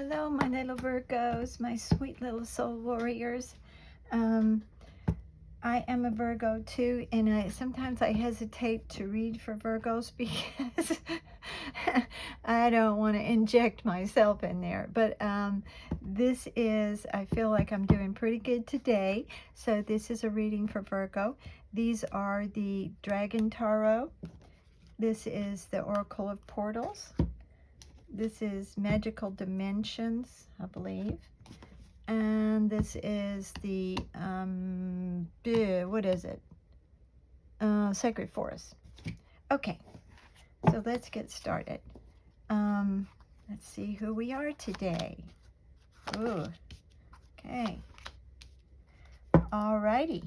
Hello, my little Virgos, my sweet little soul warriors. Um, I am a Virgo too, and sometimes I hesitate to read for Virgos because I don't want to inject myself in there. But I feel like I'm doing pretty good today. So this is a reading for Virgo. These are the Dragon Tarot. This is the Oracle of Portals. This is Magical Dimensions, I believe. And this is the, what is it? Sacred Forest. Okay, so let's get started. Let's see who we are today. Ooh, okay. Alrighty.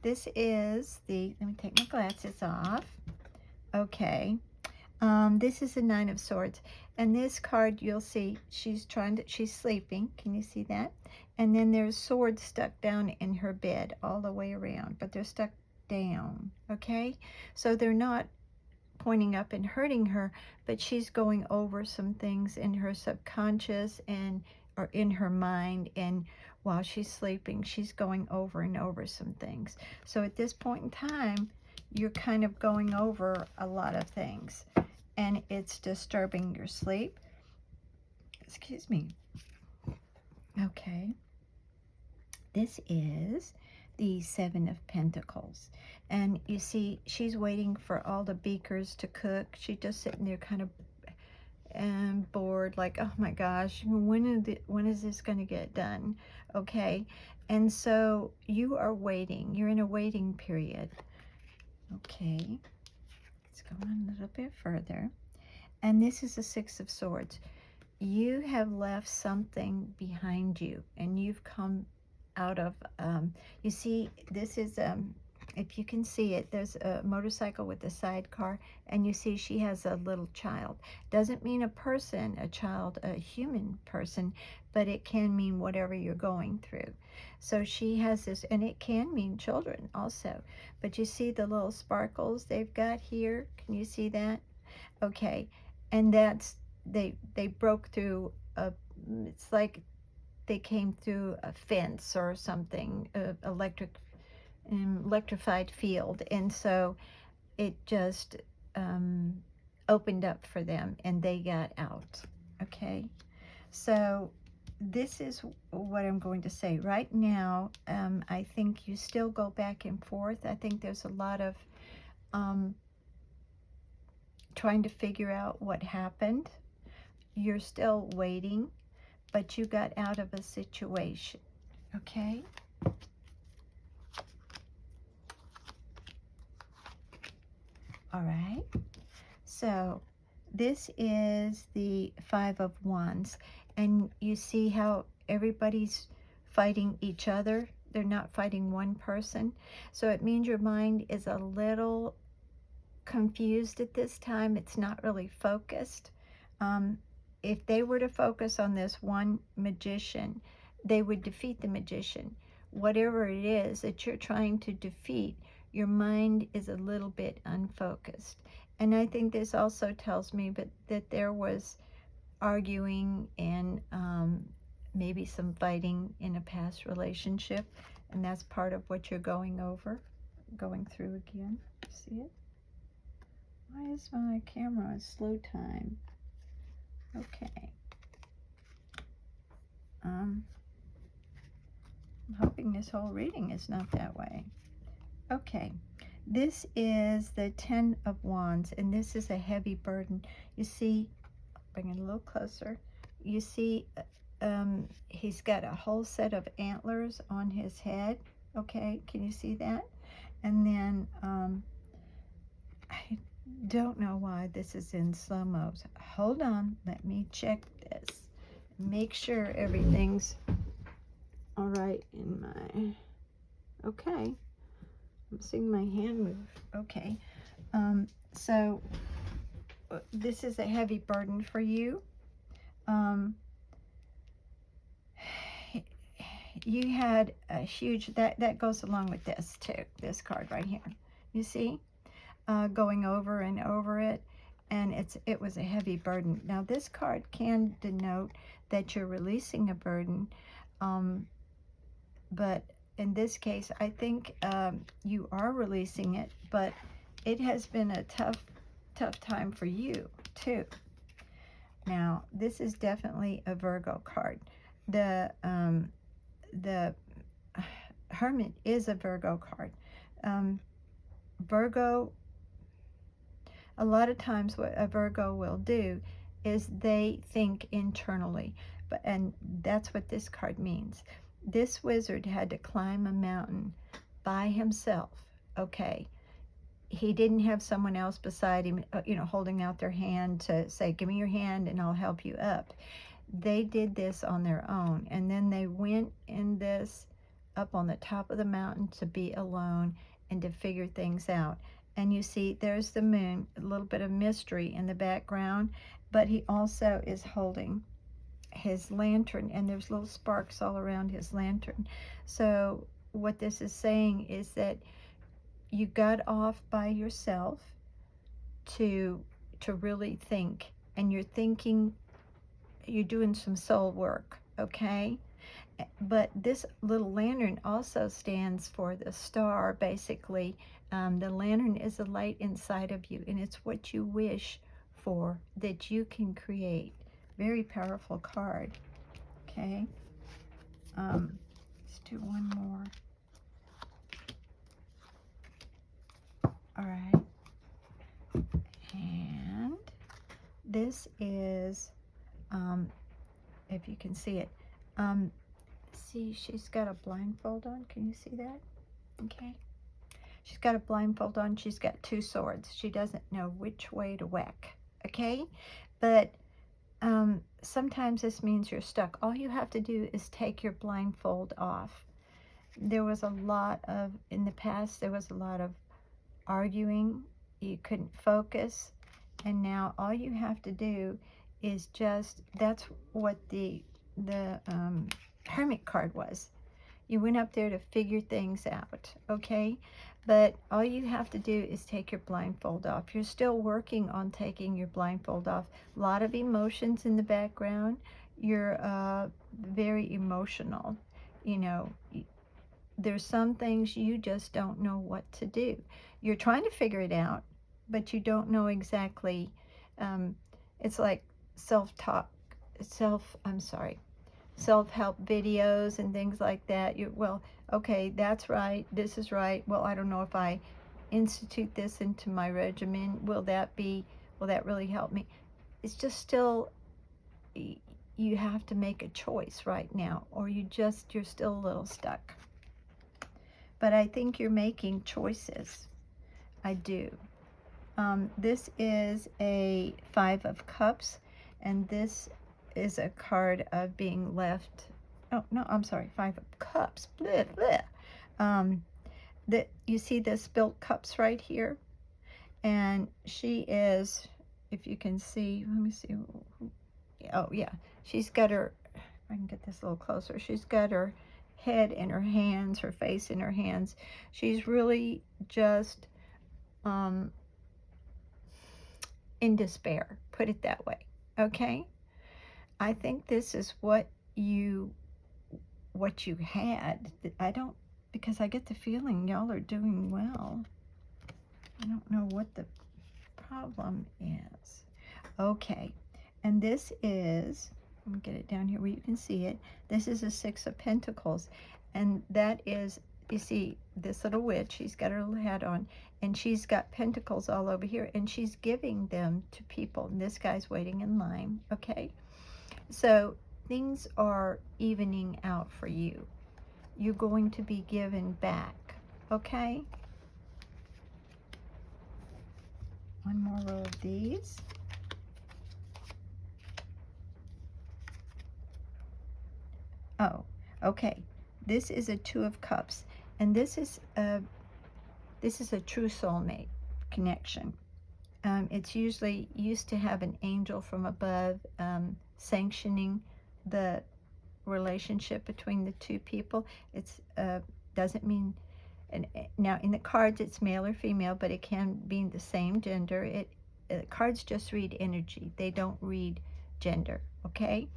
This is let me take my glasses off. Okay. This is the Nine of Swords, and this card, you'll see she's sleeping. Can you see that? And then there's swords stuck down in her bed all the way around, but they're stuck down. Okay, so they're not pointing up and hurting her, but she's going over some things in her subconscious or in her mind, and while she's sleeping, she's going over and over some things. So at this point in time, you're kind of going over a lot of things, and it's disturbing your sleep. Excuse me. Okay. This is the Seven of Pentacles. And you see, she's waiting for all the beakers to cook. She's just sitting there kind of bored, like, oh my gosh, when is this going to get done? Okay. And so you are waiting. You're in a waiting period. Okay. Let's go on a little bit further. And this is the Six of Swords. You have left something behind you, and you've come out of, you see, this is, if you can see it, there's a motorcycle with a sidecar, and you see she has a little child. Doesn't mean a person, a child, a human person, but it can mean whatever you're going through. So she has this, and it can mean children also. But you see the little sparkles they've got here? Can you see that? Okay, and that's, they broke through it's like they came through a fence or something, electrified field, and so it just opened up for them and they got out. Okay, so this is what I'm going to say right now. I think you still go back and forth. I think there's a lot of trying to figure out what happened. You're still waiting, but you got out of a situation. Okay? All right. So this is the Five of Wands, and you see how everybody's fighting each other. They're not fighting one person. So it means your mind is a little confused at this time. It's not really focused. If they were to focus on this one magician, they would defeat the magician. Whatever it is that you're trying to defeat, your mind is a little bit unfocused. And I think this also tells me that there was arguing and maybe some fighting in a past relationship, and that's part of what you're going through again. See it? Why is my camera a slow time? Okay. I'm hoping this whole reading is not that way. Okay. This is the Ten of Wands, and this is a heavy burden. You see, I'll bring it a little closer. You see, he's got a whole set of antlers on his head. Okay, can you see that? And then, I don't know why this is in slow-mo. Hold on, let me check this. Make sure everything's all right in my, okay. I'm seeing my hand move. Okay. So this is a heavy burden for you. You had a huge, that goes along with this too, this card right here. You see? Going over and over it. and it was a heavy burden. Now this card can denote that you're releasing a burden, but in this case, I think you are releasing it, but it has been a tough time for you too. Now, this is definitely a Virgo card. The Hermit is a Virgo card. Virgo, a lot of times what a Virgo will do is they think internally, and that's what this card means. This wizard had to climb a mountain by himself, okay? He didn't have someone else beside him, holding out their hand to say, give me your hand and I'll help you up. They did this on their own, and then they went in this up on the top of the mountain to be alone and to figure things out. And you see, there's the moon, a little bit of mystery in the background, but he also is holding his lantern, and there's little sparks all around his lantern. So what this is saying is that you got off by yourself to really think, and you're doing some soul work, okay? But this little lantern also stands for the star, basically. The lantern is a light inside of you, and it's what you wish for that you can create. Very powerful card, okay? Let's do one more. All right. And this is, if you can see it, see, she's got a blindfold on. Can you see that? Okay. She's got a blindfold on. She's got two swords. She doesn't know which way to whack. Okay? But sometimes this means you're stuck. All you have to do is take your blindfold off. There was a lot of, in the past, there was a lot of arguing. You couldn't focus. And now all you have to do is just, that's what the Hermit card was. You went up there to figure things out, okay? But all you have to do is take your blindfold off. You're still working on taking your blindfold off. A lot of emotions in the background. You're very emotional. There's some things you just don't know what to do. You're trying to figure it out, but you don't know exactly. It's like self-help videos and things like that. Well, okay, that's right, this is right. Well, I don't know if I institute this into my regimen. Will that really help me? It's just still, you have to make a choice right now, or you're still a little stuck. But I think you're making choices. I do. This is a 5 of Cups, and this is a card of being left. Oh, no, I'm sorry, 5 of Cups. Blah, blah. You see the spilt cups right here? And she is, if you can see, let me see. Oh, yeah. She's got her, if I can get this a little closer, she's got her head in her hands, her face in her hands. She's really just in despair, put it that way, okay? I think this is what you had. Because I get the feeling y'all are doing well. I don't know what the problem is. Okay, and this is, let me get it down here where you can see it. This is a 6 of Pentacles, and that is, you see, this little witch, she's got her little hat on, and she's got pentacles all over here, and she's giving them to people, and this guy's waiting in line, okay? So things are evening out for you. You're going to be given back, okay? One more row of these. Oh, okay. This is a 2 of Cups, and this is a true soulmate connection. It's usually used to have an angel from above sanctioning the relationship between the two people. It's doesn't mean, and now in the cards it's male or female, but it can be the same gender. cards just read energy. They don't read gender, okay?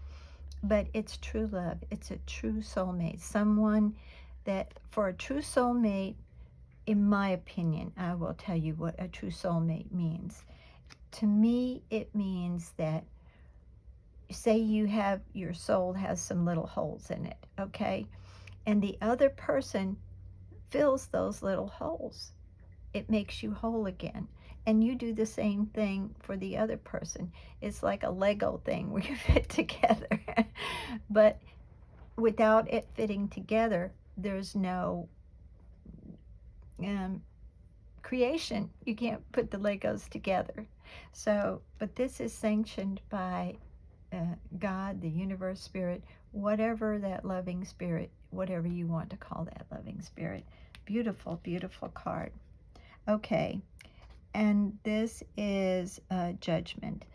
But it's true love. It's a true soulmate. Someone that, for a true soulmate, in my opinion, I will tell you what a true soulmate means. To me, it means that, say your soul has some little holes in it, okay? And the other person fills those little holes. It makes you whole again. And you do the same thing for the other person. It's like a Lego thing where you fit together. But without it fitting together, there's no creation. You can't put the Legos together. So, but this is sanctioned by God, the universe, spirit, whatever that loving spirit, whatever you want to call that loving spirit. Beautiful, beautiful card. Okay, and this is Judgment.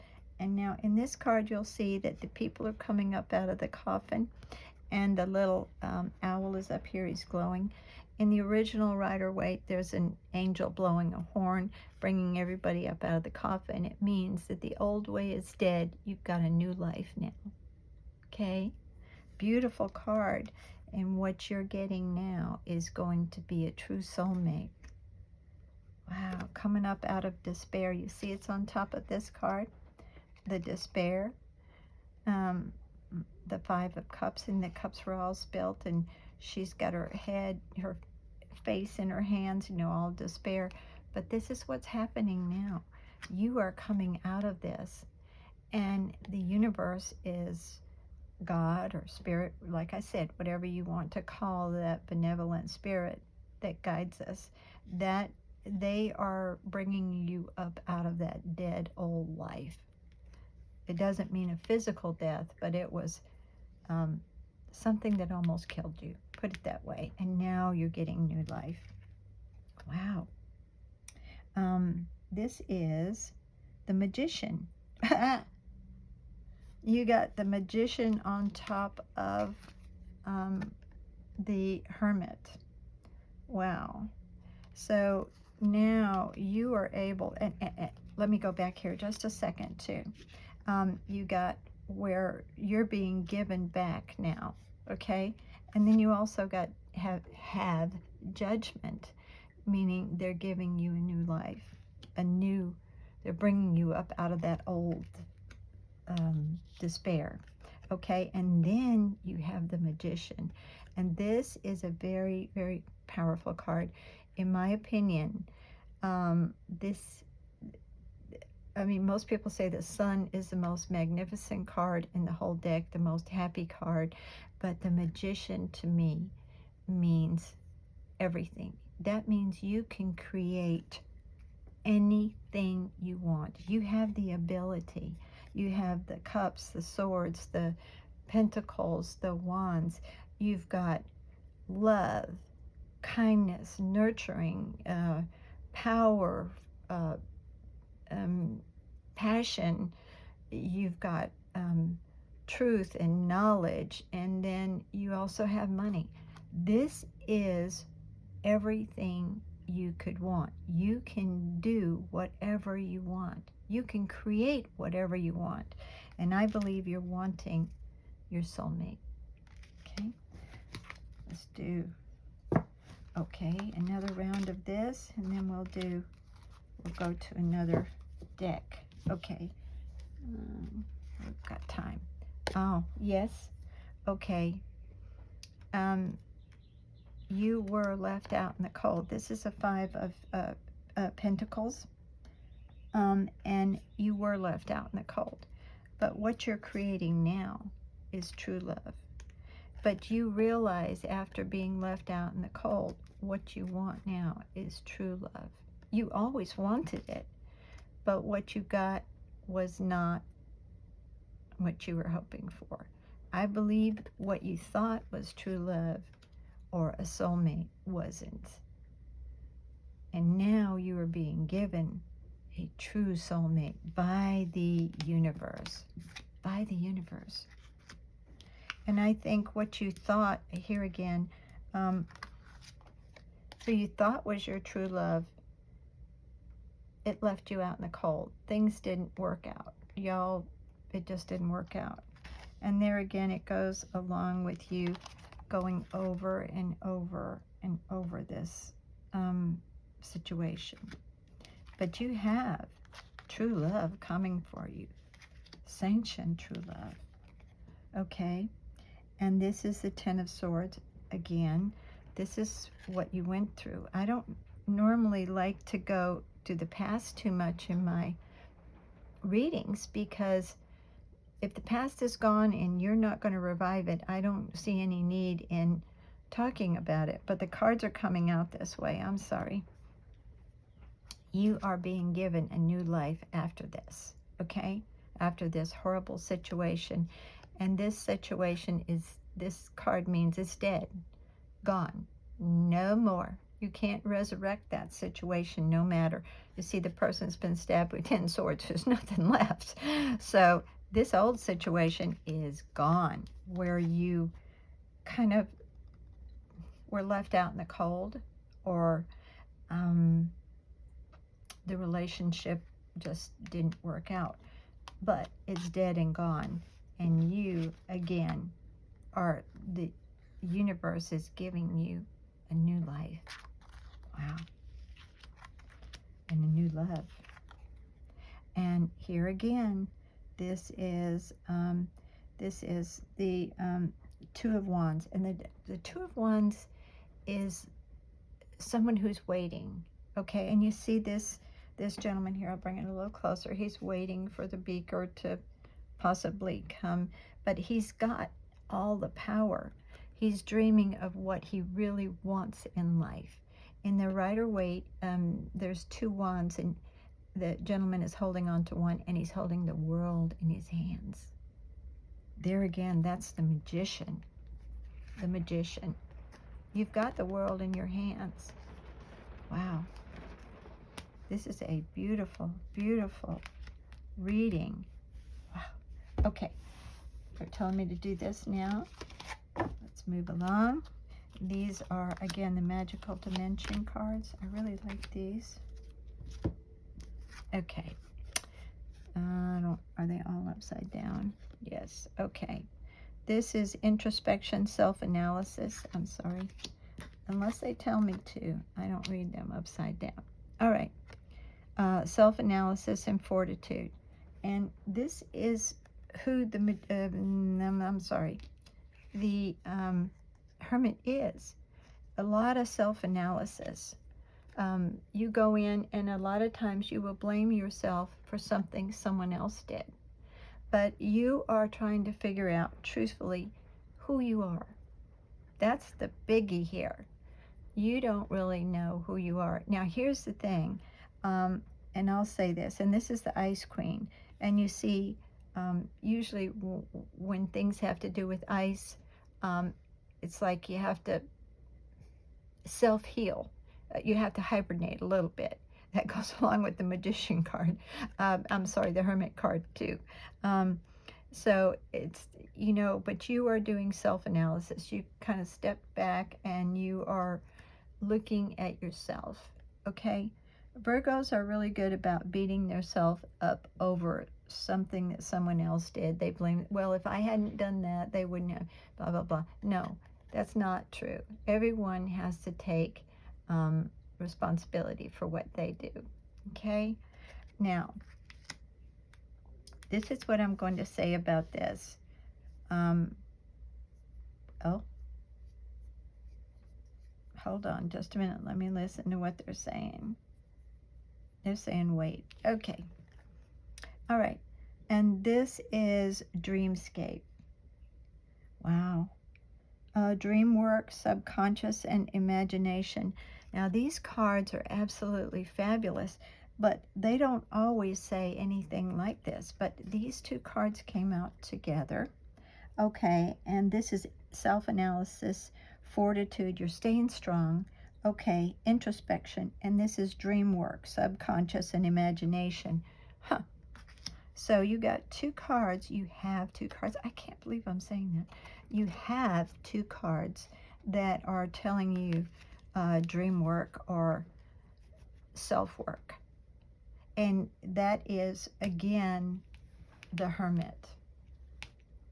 And now in this card, you'll see that the people are coming up out of the coffin, and the little owl is up here. He's glowing. In the original Rider-Waite, there's an angel blowing a horn, bringing everybody up out of the coffin. It means that the old way is dead. You've got a new life now. Okay? Beautiful card. And what you're getting now is going to be a true soulmate. Wow, coming up out of despair. You see it's on top of this card, the despair. The Five of Cups, and the cups were all spilt, and she's got her head, her face in her hands, you know, all despair. But this is what's happening now. You are coming out of this, and the universe is God or spirit, like I said, whatever you want to call that benevolent spirit that guides us, that they are bringing you up out of that dead old life. It doesn't mean a physical death, but it was something that almost killed you, put it that way. And now you're getting new life. Wow. This is the Magician. You got the Magician on top of the Hermit. Wow. So now you are able, and let me go back here just a second too. You got where you're being given back now, okay? And then you also got have Judgment, meaning they're giving you a new life, they're bringing you up out of that old despair, okay? And then you have the Magician, and this is a very, very powerful card, in my opinion. Most people say the Sun is the most magnificent card in the whole deck, the most happy card, but the Magician to me means everything. That means you can create anything you want. You have the ability. You have the cups, the swords, the pentacles, the wands. You've got love, kindness, nurturing, power, passion. You've got truth and knowledge, and then you also have money. This is everything you could want. You can do whatever you want. You can create whatever you want. And I believe you're wanting your soulmate. Okay, let's do, okay, another round of this, and then we'll go to another deck. Okay, we've got time. Oh, yes. Okay. You were left out in the cold. This is a Five of Pentacles. And you were left out in the cold. But what you're creating now is true love. But you realize after being left out in the cold, what you want now is true love. You always wanted it, but what you got was not what you were hoping for. I believe what you thought was true love or a soulmate wasn't. And now you are being given a true soulmate by the universe. By the universe. And I think what you thought, here again, so you thought was your true love it left you out in the cold. Things didn't work out. Y'all, it just didn't work out. And there again, it goes along with you going over and over and over this situation. But you have true love coming for you. Sanctioned true love. Okay? And this is the Ten of Swords. Again, this is what you went through. I don't normally like to go to the past too much in my readings, because if the past is gone and you're not going to revive it, I don't see any need in talking about it. But the cards are coming out this way. I'm sorry. You are being given a new life after this, okay? After this horrible situation. And this situation is, this card means it's dead, gone, no more. You can't resurrect that situation no matter. You see, the person's been stabbed with 10 swords. There's nothing left. So this old situation is gone, where you kind of were left out in the cold, or the relationship just didn't work out. But it's dead and gone. And you, again, are, the universe is giving you a new life. Wow. And a new love. And here again, this is the Two of Wands. And the Two of Wands is someone who's waiting. Okay, and you see this gentleman here, I'll bring it a little closer. He's waiting for the beaker to possibly come, but he's got all the power. He's dreaming of what he really wants in life. In the Rider-Waite, there's two wands, and the gentleman is holding on to one, and he's holding the world in his hands. There again, that's the magician. The magician. You've got the world in your hands. Wow. This is a beautiful, beautiful reading. Wow. Okay. They're telling me to do this now. Let's move along. These are, again, the Magical Dimension cards. I really like these. Okay. Are they all upside down? Yes. Okay. This is introspection, self-analysis. I'm sorry. Unless they tell me to, I don't read them upside down. All right. Self-analysis and fortitude. And this is who the Hermit is. A lot of self-analysis. You go in, and a lot of times you will blame yourself for something someone else did. But you are trying to figure out, truthfully, who you are. That's the biggie here. You don't really know who you are. Now, here's the thing, and I'll say this, and this is the Ice Queen. And you see, usually when things have to do with ice, it's like you have to self-heal. You have to hibernate a little bit. That goes along with the Magician card. I'm sorry, the Hermit card too. So it's, you know, but you are doing self-analysis. You kind of step back and you are looking at yourself, okay? Virgos are really good about beating themselves up over something that someone else did. They blame, well, if I hadn't done that, they wouldn't have, blah, blah, blah. No, that's not true. Everyone has to take responsibility for what they do, okay? Now, this is what I'm going to say about this. Oh, hold on just a minute. Let me listen to what they're saying. They're saying wait. Okay. All right. And this is Dreamscape. Wow. Dream work, subconscious, and imagination. Now, these cards are absolutely fabulous, but they don't always say anything like this. But these two cards came out together. Okay, and this is self-analysis, fortitude, you're staying strong. Okay, introspection, and this is dream work, subconscious, and imagination. Huh. So you got two cards. You have two cards. I can't believe I'm saying that. You have two cards that are telling you dream work or self-work. And that is, again, the Hermit.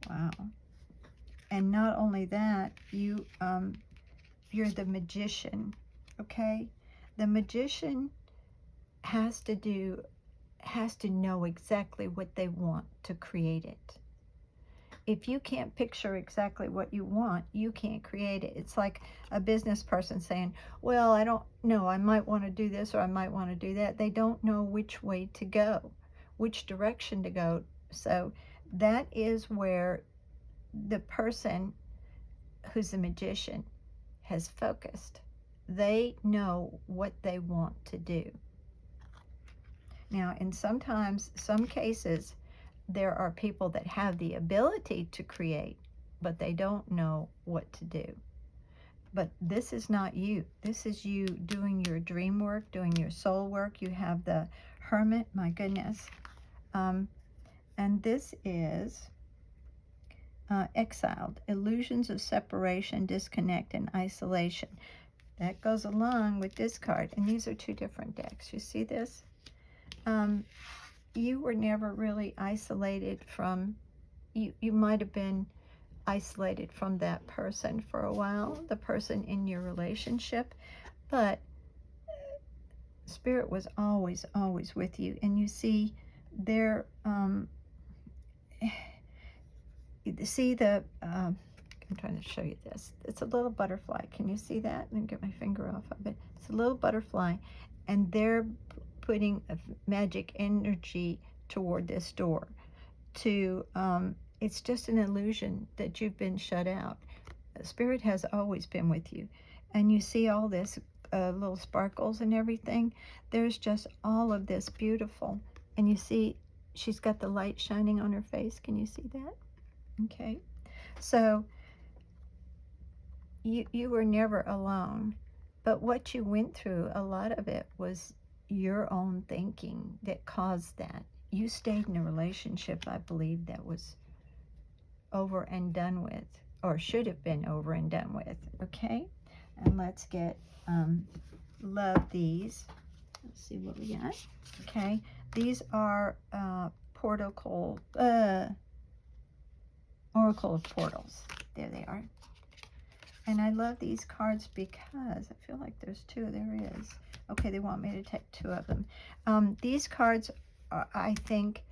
Wow. And not only that, you're the Magician, okay? The Magician has to know exactly what they want to create it. If you can't picture exactly what you want, you can't create it. It's like a business person saying, well, I don't know, I might want to do this or I might want to do that. They don't know which way to go, which direction to go. So that is where the person who's a magician has focused. They know what they want to do. Now, in some cases, there are people that have the ability to create, but they don't know what to do. But this is not you. This is you doing your dream work, doing your soul work. You have the Hermit, my goodness. And this is exiled, illusions of separation, disconnect, and isolation. That goes along with this card. And these are two different decks. You see this? You were never really isolated from, you might have been isolated from that person for a while, the person in your relationship, but Spirit was always, always with you. And you see there, see the, I'm trying to show you this. It's a little butterfly. Can you see that? Let me get my finger off of it. It's a little butterfly, and they're putting a magic energy toward this door to, it's just an illusion that you've been shut out. Spirit has always been with you. And you see all this little sparkles and everything. There's just all of this beautiful. And you see she's got the light shining on her face. Can you see that? Okay. So you were never alone. But what you went through, a lot of it was your own thinking that caused that. You stayed in a relationship, I believe, that was over and done with, or should have been over and done with, okay? And let's get, love these. Let's see what we got, okay? These are Oracle of Portals. There they are. And I love these cards because I feel like there's two. There is. Okay, they want me to take two of them. These cards, I think,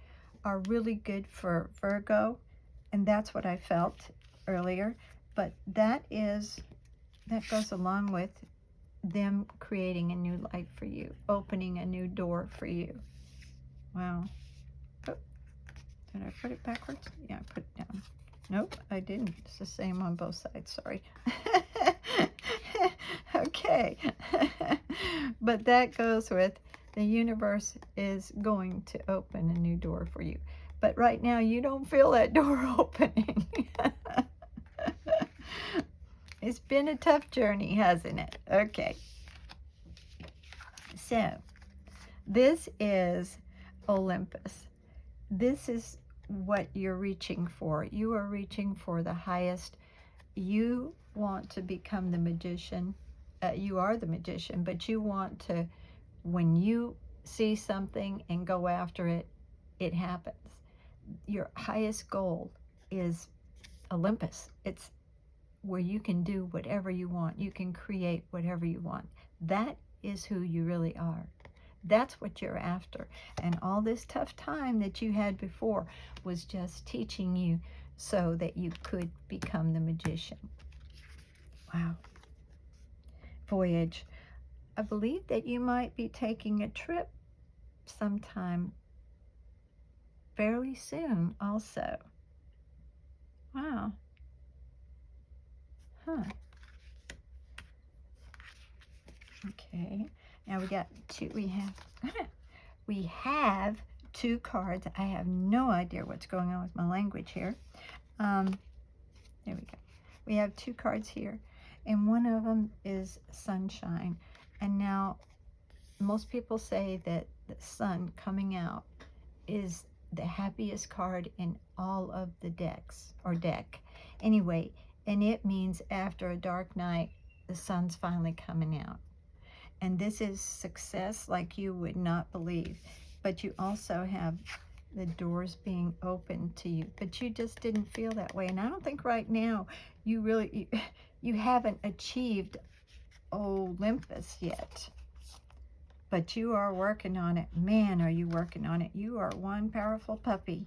are really good for Virgo, and that's what I felt earlier. But that goes along with them creating a new life for you, opening a new door for you. Wow. Oh, did I put it backwards? Yeah, I put it down. Nope, I didn't. It's the same on both sides, sorry. Okay. But that goes with the universe is going to open a new door for you. But right now, you don't feel that door opening. It's been a tough journey, hasn't it? Okay. So, this is Olympus. This is what you're reaching for. You are reaching for the highest. You want to become the magician. You are the magician, but you want to, when you see something and go after it, it happens. Your highest goal is Olympus. It's where you can do whatever you want. You can create whatever you want. That is who you really are. That's what you're after. And all this tough time that you had before was just teaching you so that you could become the magician. Wow. Voyage. I believe that you might be taking a trip sometime fairly soon also. Wow. Huh. Okay. Now we have two cards. I have no idea what's going on with my language here. There we go. We have two cards here, and one of them is sunshine. And now most people say that the sun coming out is the happiest card in all of the decks, or deck. Anyway, and it means after a dark night, the sun's finally coming out. And this is success like you would not believe. but you also have the doors being open to you, but you just didn't feel that way. And I don't think right now you really, you haven't achieved Olympus yet, but you are working on it. Man, are you working on it. You are one powerful puppy.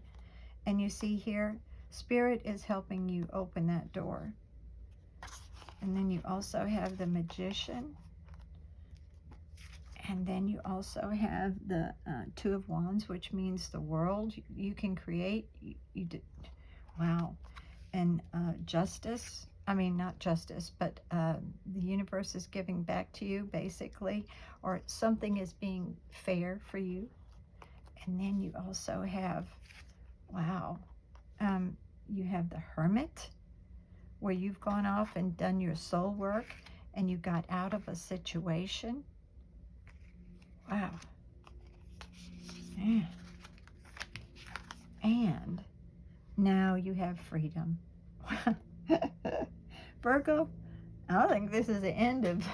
And you see here, Spirit is helping you open that door. And then you also have the Magician. And then you also have the Two of Wands, which means the world you can create. You did, wow. And justice, I mean, not justice, but the universe is giving back to you, basically, or something is being fair for you. And then you also have, wow, you have the Hermit, where you've gone off and done your soul work, and you got out of a situation. Wow. Yeah. And now you have freedom. Virgo, I think this is the end of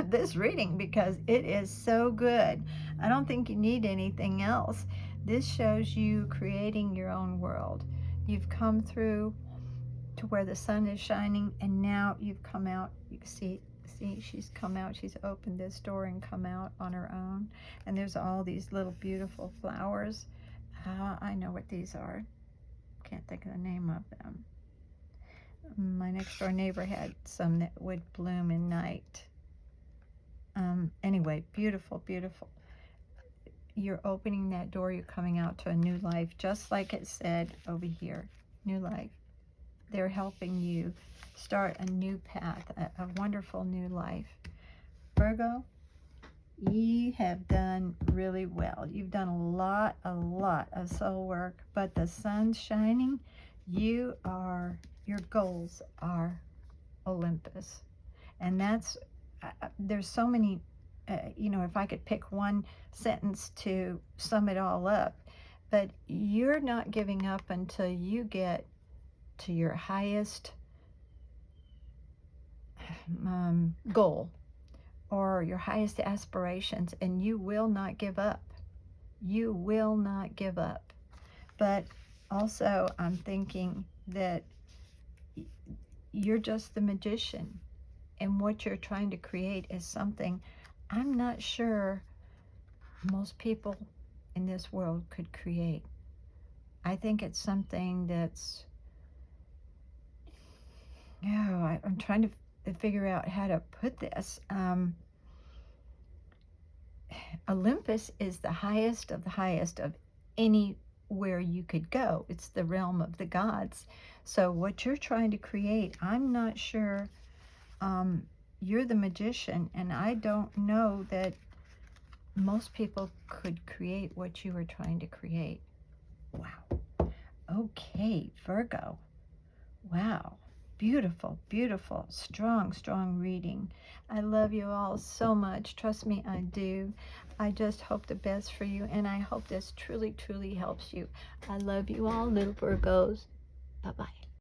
this reading because it is so good. I don't think you need anything else. This shows you creating your own world. You've come through to where the sun is shining, and now you've come out. You can see she's come out. She's opened this door and come out on her own. And there's all these little beautiful flowers. I know what these are. Can't think of the name of them. My next door neighbor had some that would bloom in night. Anyway, beautiful, beautiful. You're opening that door. You're coming out to a new life, just like it said over here. New life. They're helping you start a new path, a wonderful new life. Virgo, you have done really well. You've done a lot of soul work, but the sun's shining. Your goals are Olympus. And that's, there's so many, if I could pick one sentence to sum it all up, but you're not giving up until you get to your highest goal or your highest aspirations, and you will not give up. You will not give up. But also, I'm thinking that you're just the magician, and what you're trying to create is something I'm not sure most people in this world could create. I think it's something that's, I'm trying to figure out how to put this. Olympus is the highest of anywhere you could go. It's the realm of the gods. So what you're trying to create, I'm not sure. You're the magician, and I don't know that most people could create what you are trying to create. Wow. Okay, Virgo. Wow. Beautiful, beautiful, strong reading. I love you all so much. Trust me, I do. I just hope the best for you, and I hope this truly helps you. I love you all, little Virgos. Bye-bye.